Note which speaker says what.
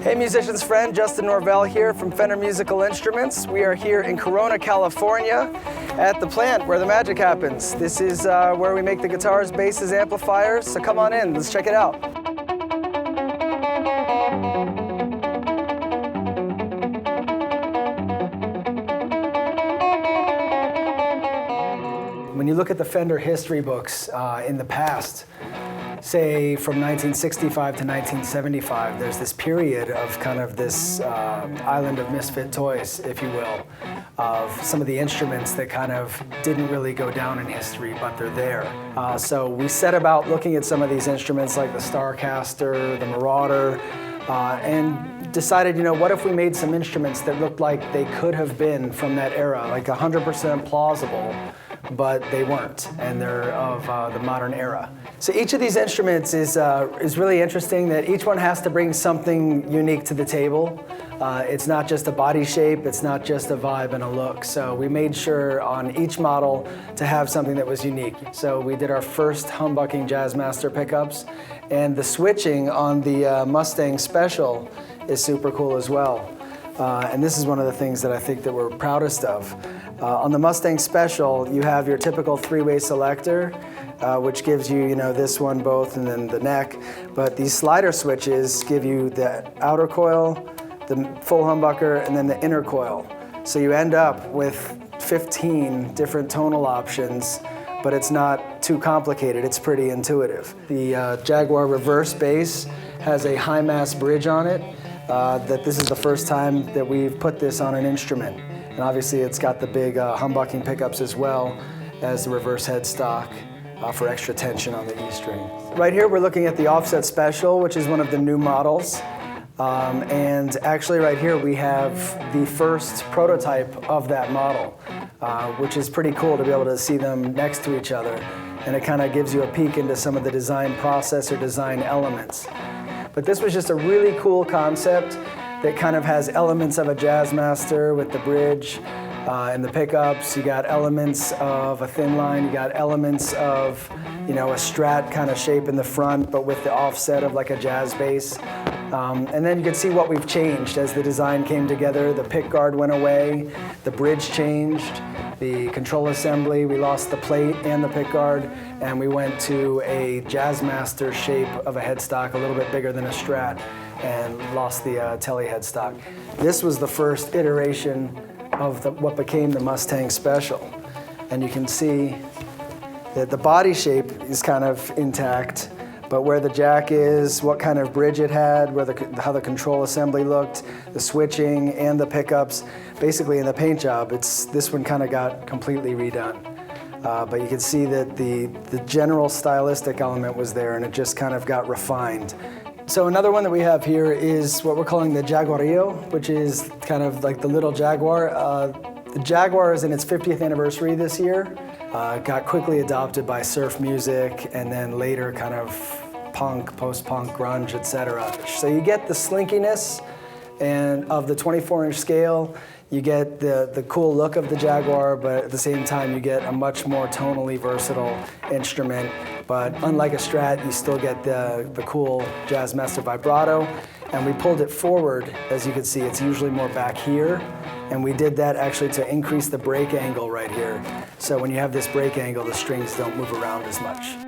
Speaker 1: Hey musicians friend, Justin Norvell here from Fender Musical Instruments. We are here in Corona, California at the plant where the magic happens. This is where we make the guitars, basses, amplifiers, so come on in, let's check it out. When you look at the Fender history books in the past, say from 1965 to 1975, there's this period of kind of this island of misfit toys, if you will, of some of the instruments that kind of didn't really go down in history, but they're there. So we set about looking at some of these instruments like the Starcaster, the Marauder, and decided, you know, what if we made some instruments that looked like they could have been from that era, like 100% plausible, but they weren't, and they're of the modern era. So each of these instruments is really interesting that each one has to bring something unique to the table. It's not just a body shape, it's not just a vibe and a look. So we made sure on each model to have something that was unique. So we did our first humbucking Jazzmaster pickups, and the switching on the Mustang Special is super cool as well. And this is one of the things that I think that we're proudest of. On the Mustang Special, you have your typical three-way selector, which gives you, this one both and then the neck. But these slider switches give you the outer coil, the full humbucker, and then the inner coil. So you end up with 15 different tonal options, but it's not too complicated. It's pretty intuitive. The Jaguar reverse bass has a high mass bridge on it. That this is the first time that we've put this on an instrument. And obviously it's got the big humbucking pickups as well as the reverse headstock for extra tension on the E string. Right here we're looking at the Offset Special, which is one of the new models. And actually right here we have the first prototype of that model, which is pretty cool to be able to see them next to each other. And it kind of gives you a peek into some of the design process or design elements. But this was just a really cool concept that kind of has elements of a Jazzmaster with the bridge and the pickups. You got elements of a thin line. You got elements of, a Strat kind of shape in the front, but with the offset of like a jazz bass. And then you can see what we've changed as the design came together. The pick guard went away. The bridge changed. The control assembly, we lost the plate and the pick guard, and we went to a Jazzmaster shape of a headstock, a little bit bigger than a Strat, and lost the Tele headstock. This was the first iteration of what became the Mustang Special. And you can see that the body shape is kind of intact, but where the jack is, what kind of bridge it had, how the control assembly looked, the switching and the pickups, basically in the paint job, this one kind of got completely redone. But you can see that the general stylistic element was there and it just kind of got refined. So another one that we have here is what we're calling the Jaguarillo, which is kind of like the little Jaguar. The Jaguar is in its 50th anniversary this year. Got quickly adopted by surf music and then later kind of punk, post-punk, grunge, etc. So you get the slinkiness and of the 24-inch scale, you get the cool look of the Jaguar, but at the same time you get a much more tonally versatile instrument. But unlike a Strat, you still get the cool Jazzmaster vibrato. And we pulled it forward, as you can see, it's usually more back here. And we did that actually to increase the break angle right here. So when you have this break angle, the strings don't move around as much.